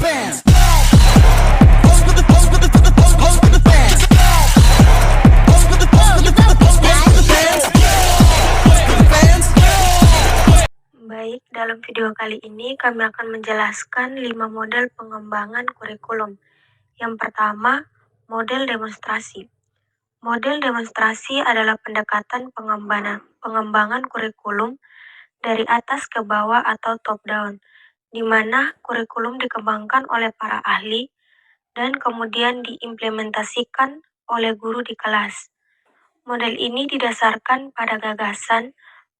Baik, dalam video kali ini kami akan menjelaskan 5 model pengembangan kurikulum. Yang pertama, model demonstrasi. Model demonstrasi adalah pendekatan pengembangan kurikulum dari atas ke bawah atau top down, di mana kurikulum dikembangkan oleh para ahli dan kemudian diimplementasikan oleh guru di kelas. Model ini didasarkan pada gagasan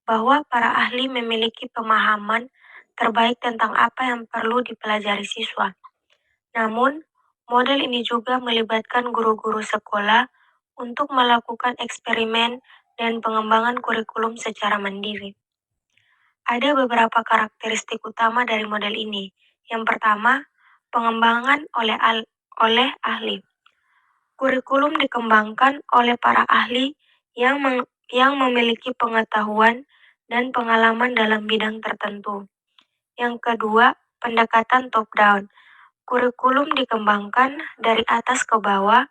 bahwa para ahli memiliki pemahaman terbaik tentang apa yang perlu dipelajari siswa. Namun, model ini juga melibatkan guru-guru sekolah untuk melakukan eksperimen dan pengembangan kurikulum secara mandiri. Ada beberapa karakteristik utama dari model ini. Yang pertama, pengembangan oleh ahli. Kurikulum dikembangkan oleh para ahli yang memiliki pengetahuan dan pengalaman dalam bidang tertentu. Yang kedua, pendekatan top-down. Kurikulum dikembangkan dari atas ke bawah,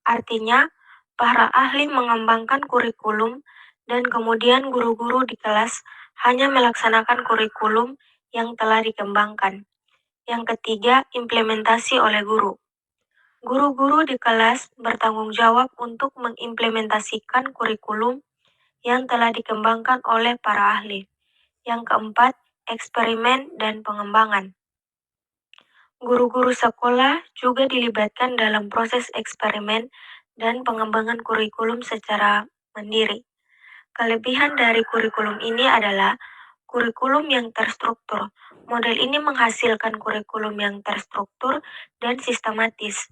artinya para ahli mengembangkan kurikulum dan kemudian guru-guru di kelas hanya melaksanakan kurikulum yang telah dikembangkan. Yang ketiga, implementasi oleh guru. Guru-guru di kelas bertanggung jawab untuk mengimplementasikan kurikulum yang telah dikembangkan oleh para ahli. Yang keempat, eksperimen dan pengembangan. Guru-guru sekolah juga dilibatkan dalam proses eksperimen dan pengembangan kurikulum secara mandiri. Kelebihan dari kurikulum ini adalah kurikulum yang terstruktur. Model ini menghasilkan kurikulum yang terstruktur dan sistematis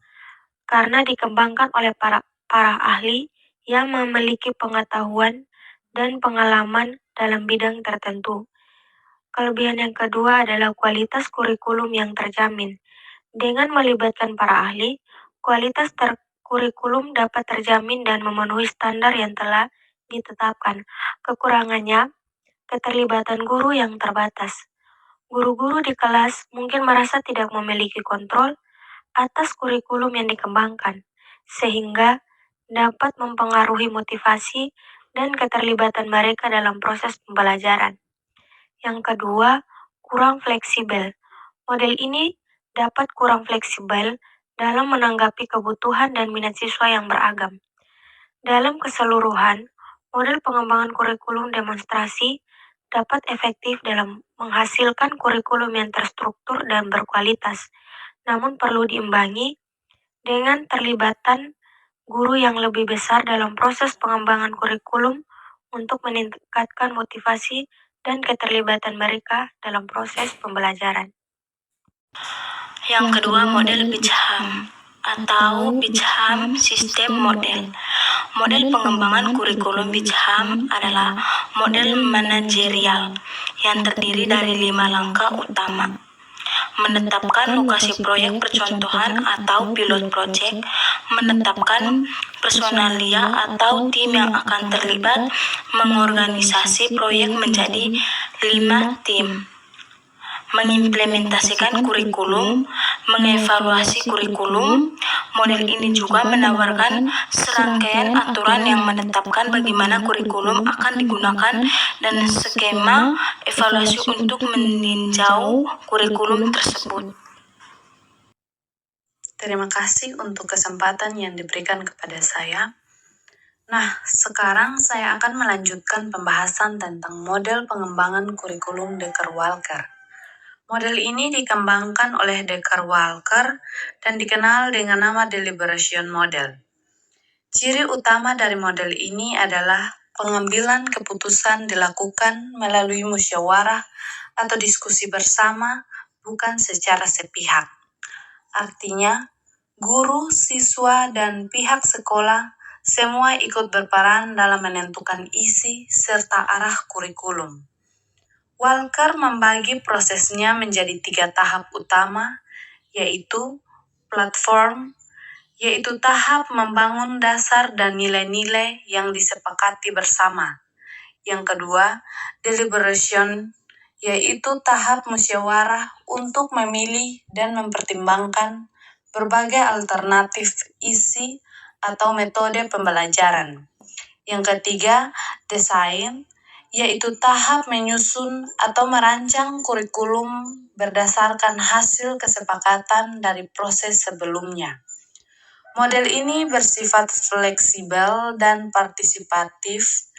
karena dikembangkan oleh para ahli yang memiliki pengetahuan dan pengalaman dalam bidang tertentu. Kelebihan yang kedua adalah kualitas kurikulum yang terjamin. Dengan melibatkan para ahli, kualitas kurikulum dapat terjamin dan memenuhi standar yang telah ditetapkan. Kekurangannya, keterlibatan guru yang terbatas. Guru-guru di kelas mungkin merasa tidak memiliki kontrol atas kurikulum yang dikembangkan, sehingga dapat mempengaruhi motivasi dan keterlibatan mereka dalam proses pembelajaran. Yang kedua, kurang fleksibel. Model ini dapat kurang fleksibel dalam menanggapi kebutuhan dan minat siswa yang beragam. Dalam keseluruhan, model pengembangan kurikulum demonstrasi dapat efektif dalam menghasilkan kurikulum yang terstruktur dan berkualitas, namun perlu diimbangi dengan terlibatan guru yang lebih besar dalam proses pengembangan kurikulum untuk meningkatkan motivasi dan keterlibatan mereka dalam proses pembelajaran. Yang kedua, model Beecham atau Beecham System Model. Model pengembangan kurikulum Beecham adalah model manajerial yang terdiri dari 5 langkah utama. Menetapkan lokasi proyek percontohan atau pilot project, menetapkan personalia atau tim yang akan terlibat, mengorganisasi proyek menjadi 5 tim, mengimplementasikan kurikulum, mengevaluasi kurikulum. Model ini juga menawarkan serangkaian aturan yang menetapkan bagaimana kurikulum akan digunakan dan skema evaluasi untuk meninjau kurikulum tersebut. Terima kasih untuk kesempatan yang diberikan kepada saya. Nah, sekarang saya akan melanjutkan pembahasan tentang model pengembangan kurikulum Dekker-Walker. Model ini dikembangkan oleh Dekker-Walker dan dikenal dengan nama Deliberation Model. Ciri utama dari model ini adalah pengambilan keputusan dilakukan melalui musyawarah atau diskusi bersama, bukan secara sepihak. Artinya, guru, siswa, dan pihak sekolah semua ikut berperan dalam menentukan isi serta arah kurikulum. Walker membagi prosesnya menjadi 3 tahap utama, yaitu platform, yaitu tahap membangun dasar dan nilai-nilai yang disepakati bersama. Yang kedua, deliberation, yaitu tahap musyawarah untuk memilih dan mempertimbangkan berbagai alternatif isi atau metode pembelajaran. Yang ketiga, desain, yaitu tahap menyusun atau merancang kurikulum berdasarkan hasil kesepakatan dari proses sebelumnya. Model ini bersifat fleksibel dan partisipatif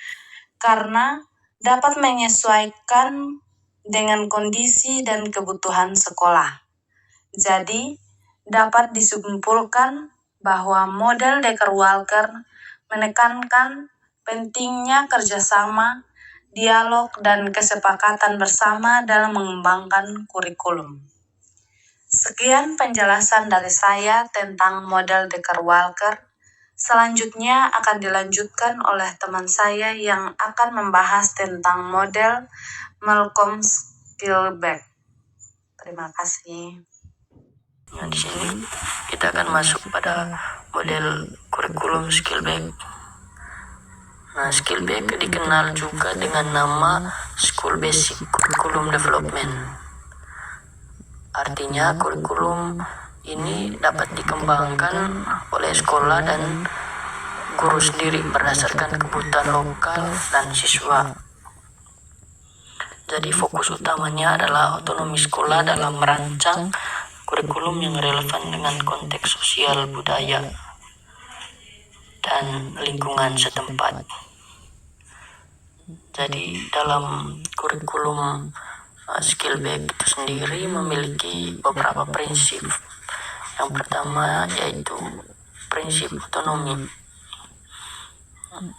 karena dapat menyesuaikan dengan kondisi dan kebutuhan sekolah. Jadi, dapat disimpulkan bahwa model Dekker-Walker menekankan pentingnya kerjasama, dialog, dan kesepakatan bersama dalam mengembangkan kurikulum. Sekian penjelasan dari saya tentang model Dekker-Walker. Selanjutnya akan dilanjutkan oleh teman saya yang akan membahas tentang model Malcolm Skillback. Terima kasih. Nah, di sini kita akan masuk pada model kurikulum Skillback. Nah, Skillback dikenal juga dengan nama School Basic Curriculum Development. Artinya kurikulum ini dapat dikembangkan oleh sekolah dan guru sendiri berdasarkan kebutuhan lokal dan siswa. Jadi fokus utamanya adalah otonomi sekolah dalam merancang kurikulum yang relevan dengan konteks sosial, budaya, dan lingkungan setempat. Jadi dalam kurikulum Skillback itu sendiri memiliki beberapa prinsip. Yang pertama yaitu prinsip otonomi,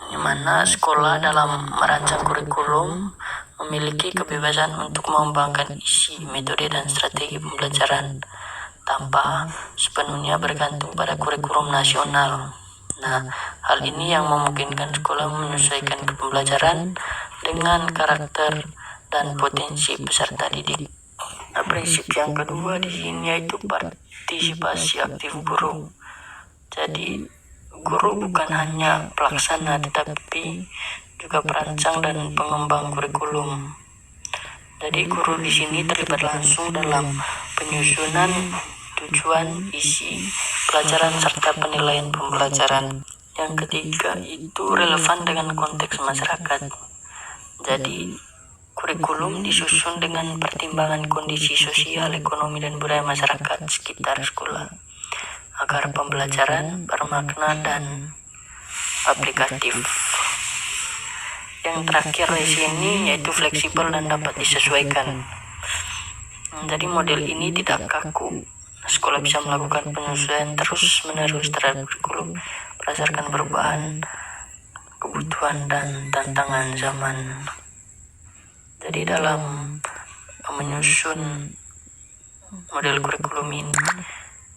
di mana sekolah dalam merancang kurikulum memiliki kebebasan untuk mengembangkan isi, metode, dan strategi pembelajaran tanpa sepenuhnya bergantung pada kurikulum nasional. Nah, hal ini yang memungkinkan sekolah menyesuaikan pembelajaran dengan karakter dan potensi peserta didik. Nah, prinsip yang kedua di sini yaitu partisipasi aktif guru. Jadi, guru bukan hanya pelaksana tetapi juga perancang dan pengembang kurikulum. Jadi, guru di sini terlibat langsung dalam penyusunan tujuan, isi pelajaran serta penilaian pembelajaran. Yang ketiga itu relevan dengan konteks masyarakat. Jadi kurikulum disusun dengan pertimbangan kondisi sosial, ekonomi, dan budaya masyarakat sekitar sekolah agar pembelajaran bermakna dan aplikatif. Yang terakhir di sini yaitu fleksibel dan dapat disesuaikan. Jadi model ini tidak kaku. Sekolah bisa melakukan penyesuaian terus-menerus terhadap kurikulum berdasarkan perubahan kebutuhan dan tantangan zaman. Jadi dalam menyusun model kurikulum ini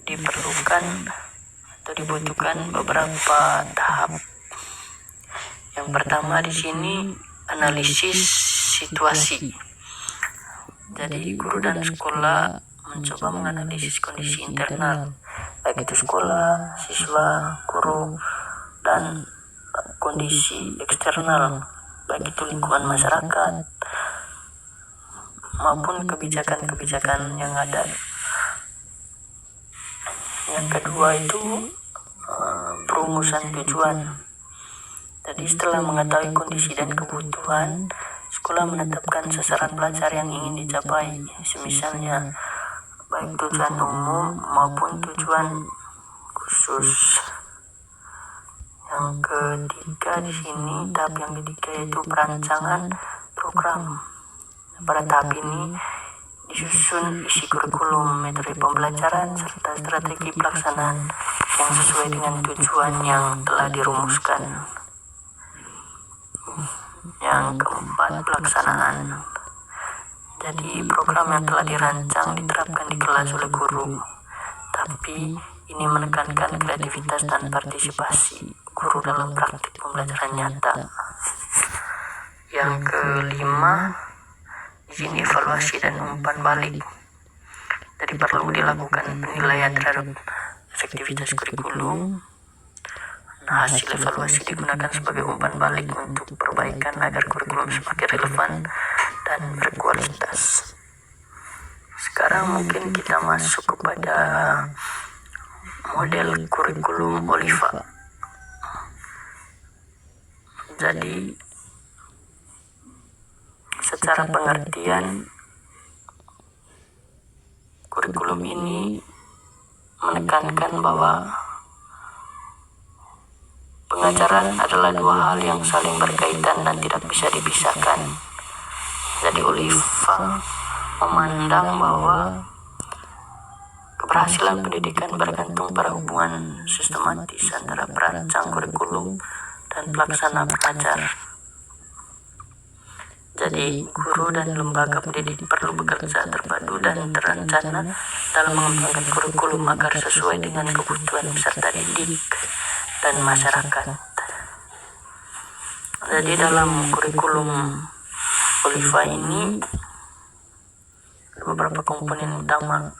diperlukan atau dibutuhkan beberapa tahap. Yang pertama di sini analisis situasi. Jadi guru dan sekolah mencoba menganalisis kondisi internal, baik itu sekolah, siswa, guru, dan kondisi eksternal, baik itu lingkungan masyarakat maupun kebijakan-kebijakan yang ada. Yang kedua itu perumusan tujuan. Jadi setelah mengetahui kondisi dan kebutuhan, sekolah menetapkan sasaran belajar yang ingin dicapai, semisalnya baik tujuan umum maupun tujuan khusus. Yang ketiga di sini, tahap yang ketiga yaitu perancangan program. Pada tahap ini disusun isi kurikulum, metode pembelajaran, serta strategi pelaksanaan yang sesuai dengan tujuan yang telah dirumuskan. Yang keempat, pelaksanaan. Jadi program yang telah dirancang diterapkan di kelas oleh guru, tapi ini menekankan kreativitas dan partisipasi guru dalam praktik pembelajaran nyata. Yang kelima, di sini evaluasi dan umpan balik. Jadi perlu dilakukan penilaian terhadap efektivitas kurikulum. Nah, hasil evaluasi digunakan sebagai umpan balik untuk perbaikan agar kurikulum semakin relevan dan berkualitas. Sekarang mungkin kita masuk kepada model kurikulum Oliva. Jadi, secara pengertian, kurikulum ini menekankan bahwa pengajaran adalah dua hal yang saling berkaitan dan tidak bisa dipisahkan. Jadi Oliva memandang bahwa keberhasilan pendidikan bergantung pada hubungan sistematis antara perancang kurikulum dan pelaksana pengajar. Jadi, guru dan lembaga pendidik perlu bekerja terpadu dan terencana dalam mengembangkan kurikulum agar sesuai dengan kebutuhan peserta didik dan masyarakat. Jadi, dalam kurikulum Oliva ini ada beberapa komponen utama.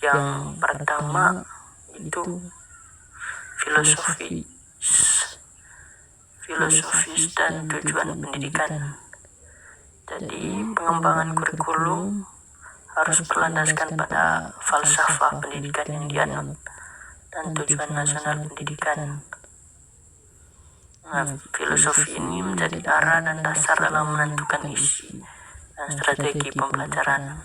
Yang pertama itu filosofis dan tujuan pendidikan. Jadi, pengembangan kurikulum harus berlandaskan pada falsafah pendidikan yang dianut dan tujuan nasional pendidikan. Nah, filosofi ini menjadi arah dan dasar dalam menentukan isi dan strategi pembelajaran.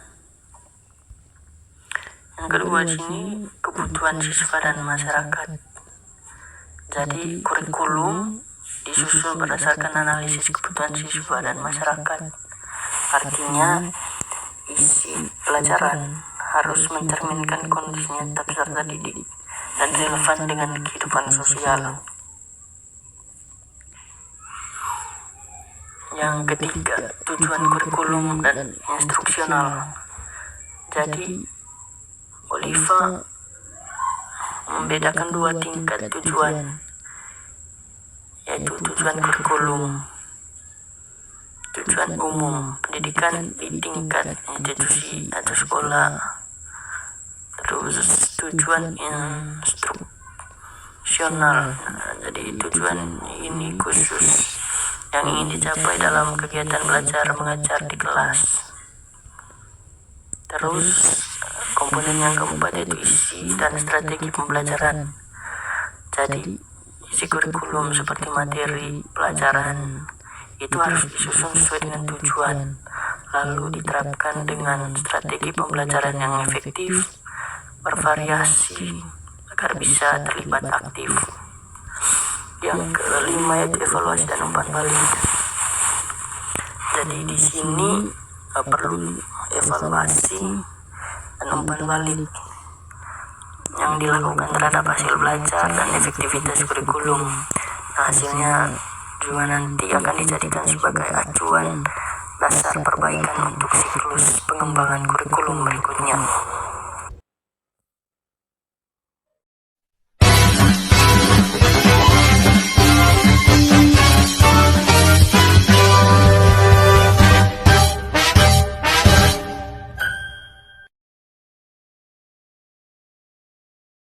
Yang kedua sini, kebutuhan siswa dan masyarakat. Jadi, kurikulum disusun berdasarkan analisis kebutuhan siswa dan masyarakat. Artinya, isi pelajaran harus mencerminkan kondisi nyata peserta didik dan relevan dengan kehidupan sosial. Yang ketiga, tujuan kurikulum dan instruksional. Jadi, Oliva membedakan dua tingkat tujuan, yaitu tujuan kurikulum, tujuan umum pendidikan di tingkat institusi atau sekolah, terus tujuan instruksional. Jadi tujuan ini khusus yang ingin dicapai dalam kegiatan belajar mengajar di kelas. Terus komponen yang keempat yaitu isi dan strategi pembelajaran. Jadi isi kurikulum seperti materi pelajaran itu harus disusun sesuai dengan tujuan, lalu diterapkan dengan strategi pembelajaran yang efektif, bervariasi, agar bisa terlibat aktif. Yang kelima yaitu evaluasi dan umpan balik. Jadi di sini perlu evaluasi dan umpan balik yang dilakukan terhadap hasil belajar dan efektivitas kurikulum. Nah, hasilnya juga nanti akan dijadikan sebagai acuan dasar perbaikan untuk siklus pengembangan kurikulum berikutnya.